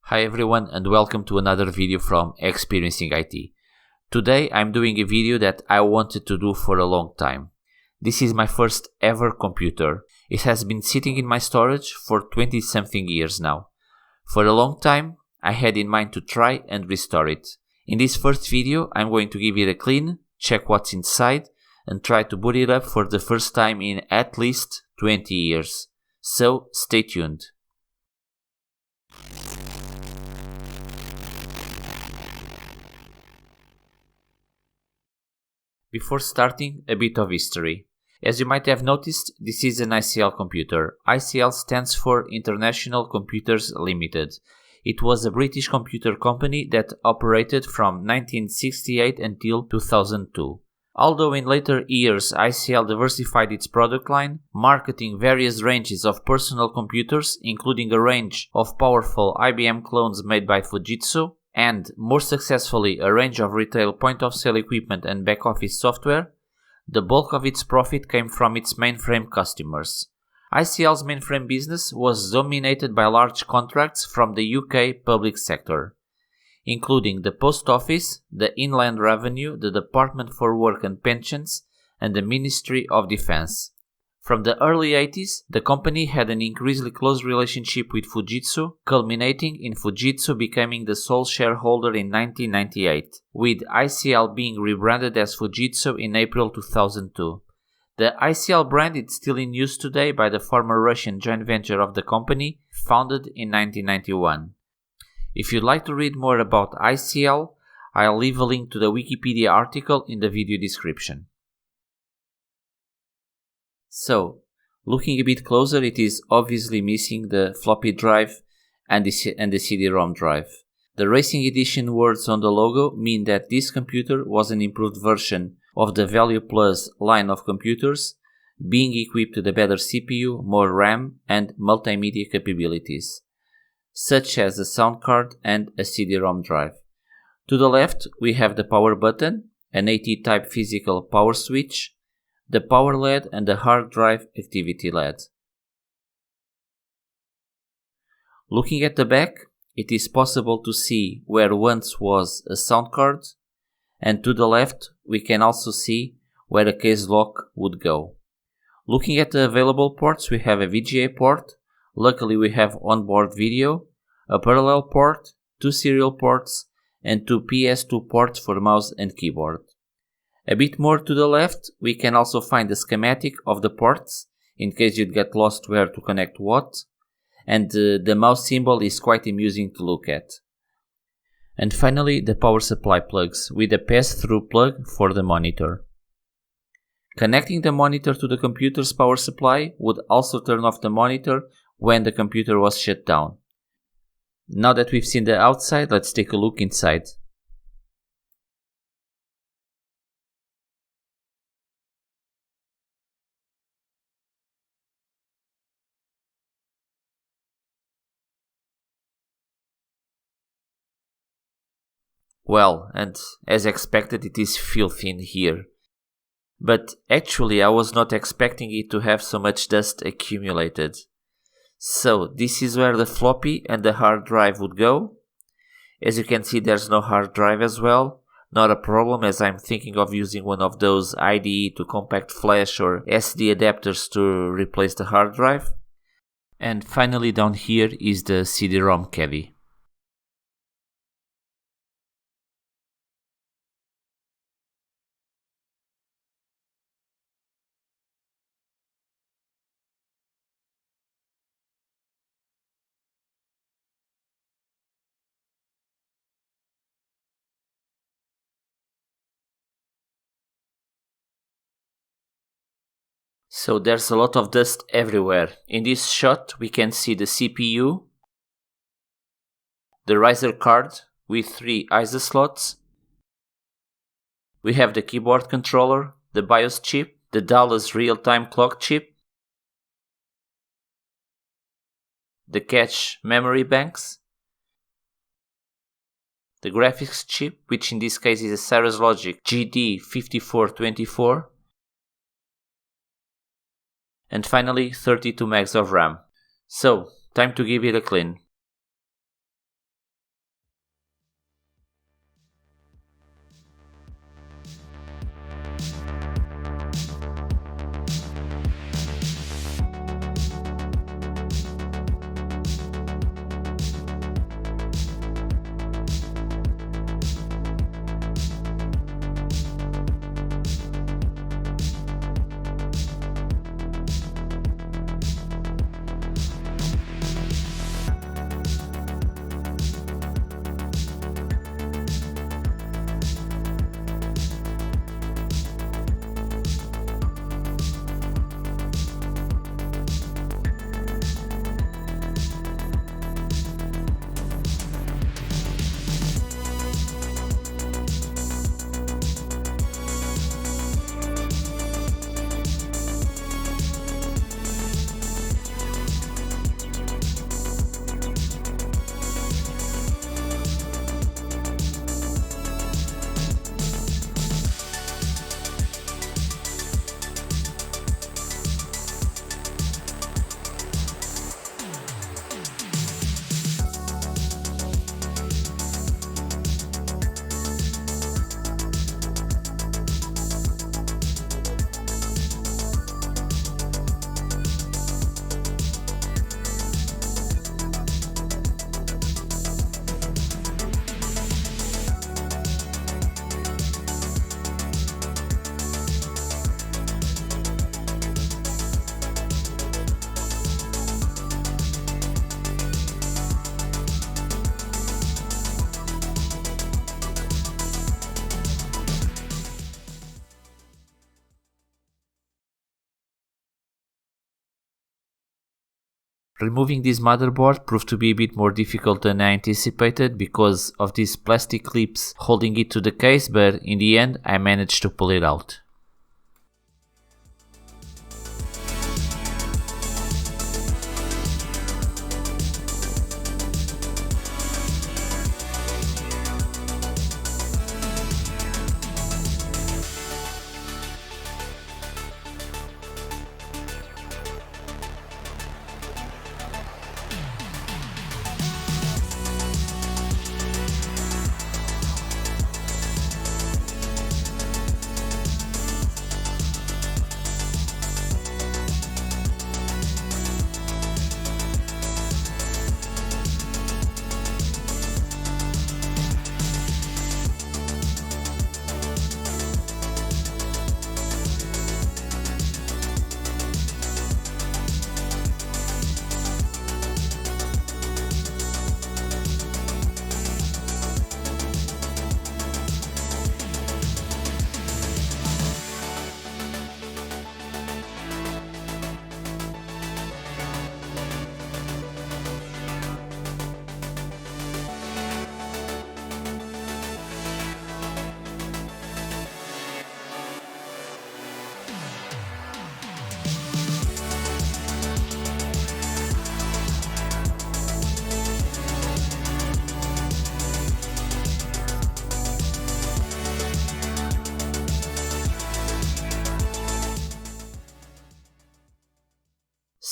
Hi everyone and welcome to another video from Experiencing IT. Today I'm doing a video that I wanted to do for a long time. This is my first ever computer. It has been sitting in my storage for 20 something years now. For a long time I had in mind to try and restore it. In this first video I'm going to give it a clean, check what's inside and try to boot it up for the first time in at least 20 years. So stay tuned. Before starting, a bit of history. As you might have noticed, this is an ICL computer. ICL stands for International Computers Limited. It was a British computer company that operated from 1968 until 2002. Although in later years ICL diversified its product line, marketing various ranges of personal computers, including a range of powerful IBM clones made by Fujitsu, and, more successfully, a range of retail point-of-sale equipment and back-office software, the bulk of its profit came from its mainframe customers. ICL's mainframe business was dominated by large contracts from the UK public sector, including the Post Office, the Inland Revenue, the Department for Work and Pensions, and the Ministry of Defence. From the early 80s, the company had an increasingly close relationship with Fujitsu, culminating in Fujitsu becoming the sole shareholder in 1998, with ICL being rebranded as Fujitsu in April 2002. The ICL brand is still in use today by the former Russian joint venture of the company, founded in 1991. If you'd like to read more about ICL, I'll leave a link to the Wikipedia article in the video description. So, looking a bit closer, it is obviously missing the floppy drive and the cd-rom drive. The Racing Edition words on the logo mean that this computer was an improved version of the Value Plus line of computers, being equipped with a better CPU, more RAM, and multimedia capabilities, such as a sound card and a cd-rom drive. To the left, we have the power button, an AT-type physical power switch, the power LED and the hard drive activity LED. Looking at the back, it is possible to see where once was a sound card, and to the left we can also see where a case lock would go. Looking at the available ports, we have a VGA port, luckily we have onboard video, a parallel port, 2 serial ports, and 2 PS2 ports for mouse and keyboard. A bit more to the left, we can also find the schematic of the ports, in case you'd get lost where to connect what, and the mouse symbol is quite amusing to look at. And finally, the power supply plugs, with a pass-through plug for the monitor. Connecting the monitor to the computer's power supply would also turn off the monitor when the computer was shut down. Now that we've seen the outside, let's take a look inside. Well, and as expected, it is filthy in here. But actually, I was not expecting it to have so much dust accumulated. So, this is where the floppy and the hard drive would go. As you can see, there's no hard drive as well. Not a problem, as I'm thinking of using one of those IDE to compact flash or SD adapters to replace the hard drive. And finally, down here is the cd-rom caddy. So there's a lot of dust everywhere. In this shot we can see the CPU, the riser card with 3 ISA slots, we have the keyboard controller, the BIOS chip, the Dallas real-time clock chip, the cache memory banks, the graphics chip, which in this case is a Cirrus Logic GD5424, and finally 32 megs of RAM. So, time to give it a clean. Removing this motherboard proved to be a bit more difficult than I anticipated because of these plastic clips holding it to the case, but in the end I managed to pull it out.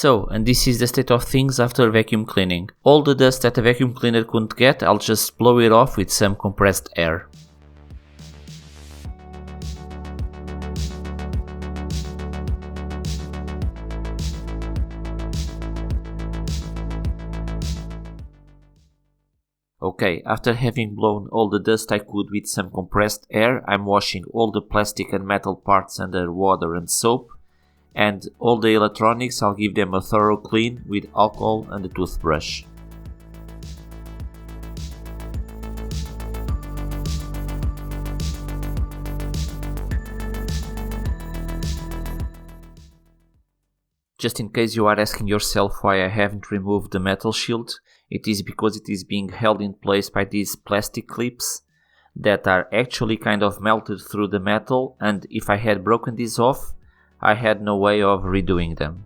So, and this is the state of things after vacuum cleaning. All the dust that a vacuum cleaner couldn't get, I'll just blow it off with some compressed air. Okay, after having blown all the dust I could with some compressed air, I'm washing all the plastic and metal parts under water and soap, and all the electronics I'll give them a thorough clean with alcohol and a toothbrush. Just in case you are asking yourself why I haven't removed the metal shield, it is because it is being held in place by these plastic clips that are actually kind of melted through the metal, and if I had broken these off, I had no way of redoing them.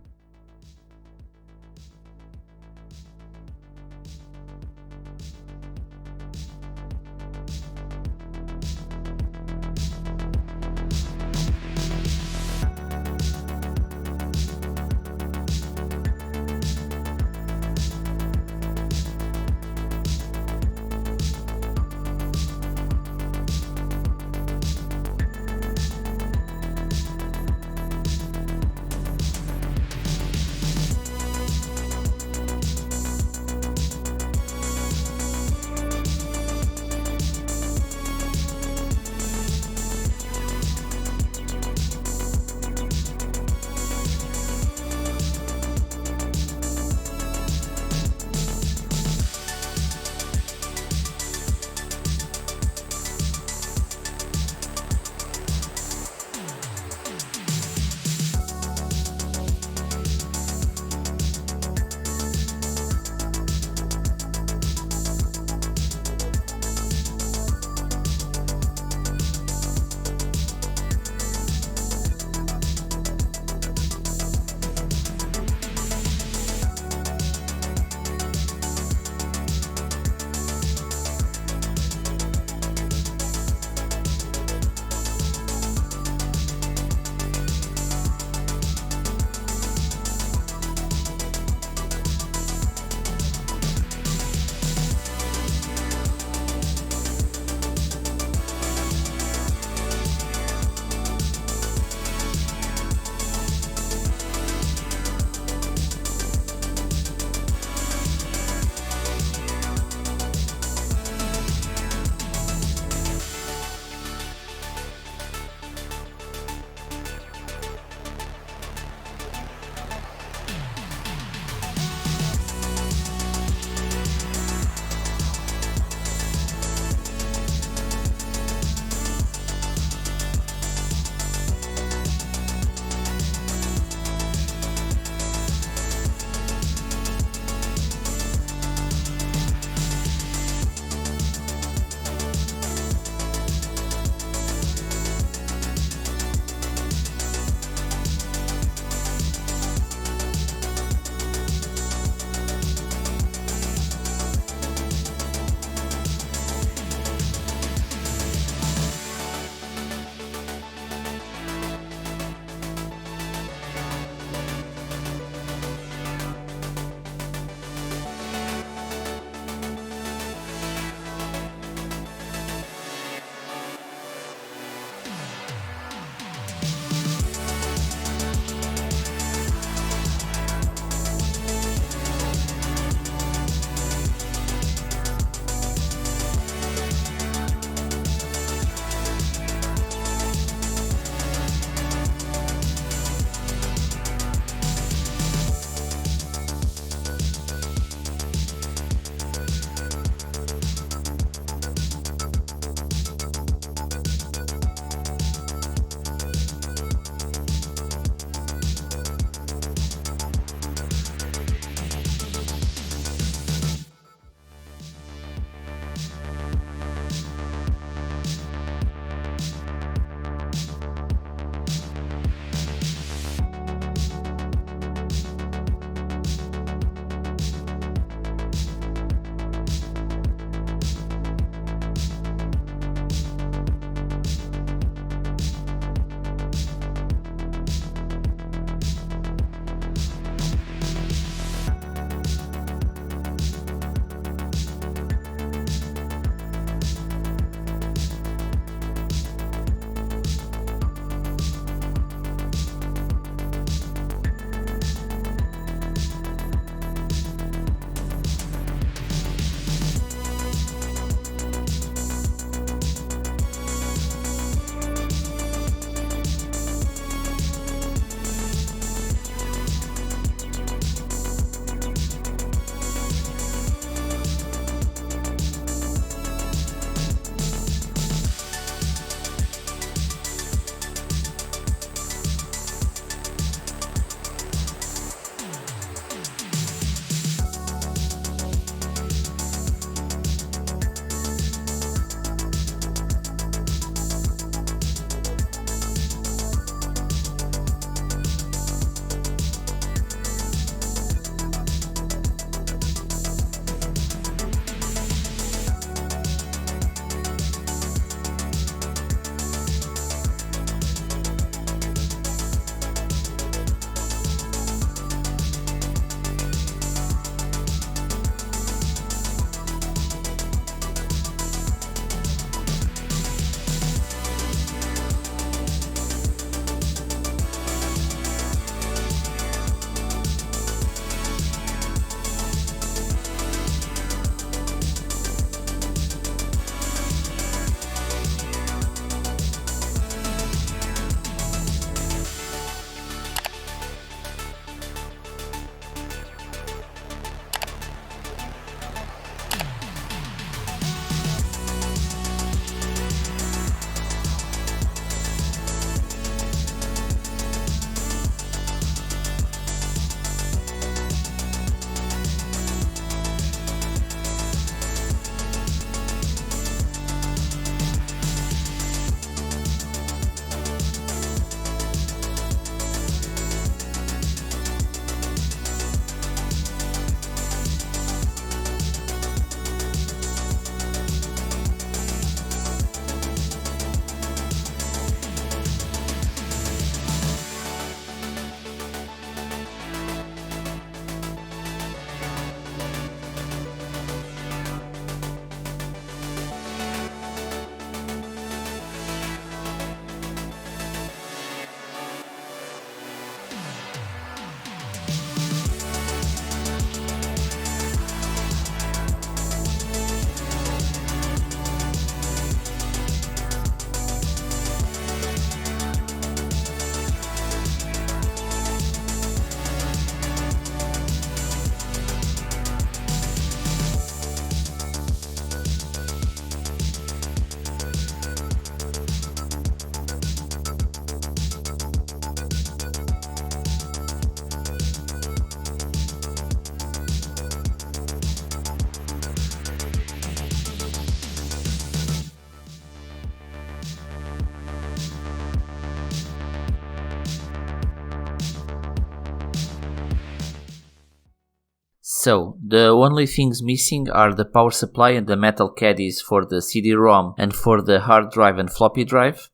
So, the only things missing are the power supply and the metal caddies for the cd-rom and for the hard drive and floppy drive.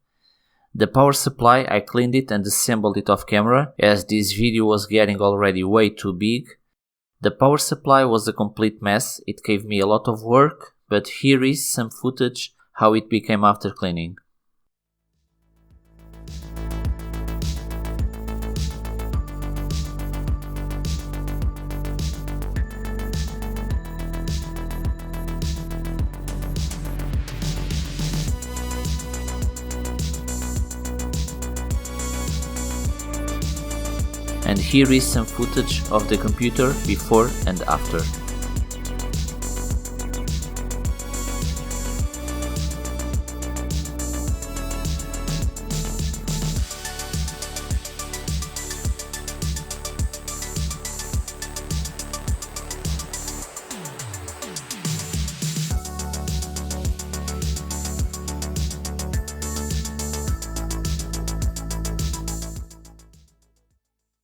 The power supply, I cleaned it and assembled it off camera, as this video was getting already way too big. The power supply was a complete mess, it gave me a lot of work, but here is some footage how it became after cleaning. And here is some footage of the computer before and after.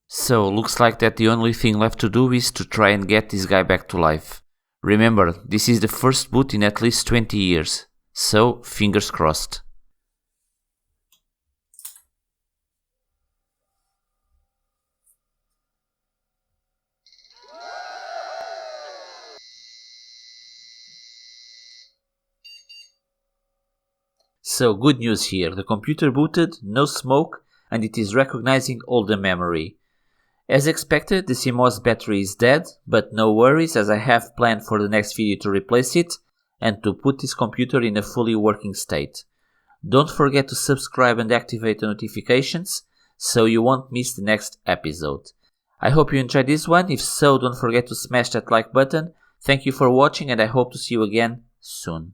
So, looks like that the only thing left to do is to try and get this guy back to life. Remember, this is the first boot in at least 20 years, so fingers crossed. So, good news here, the computer booted, no smoke, and it is recognizing all the memory. As expected, the CMOS battery is dead, but no worries, as I have planned for the next video to replace it and to put this computer in a fully working state. Don't forget to subscribe and activate the notifications so you won't miss the next episode. I hope you enjoyed this one. If so, don't forget to smash that like button. Thank you for watching and I hope to see you again soon.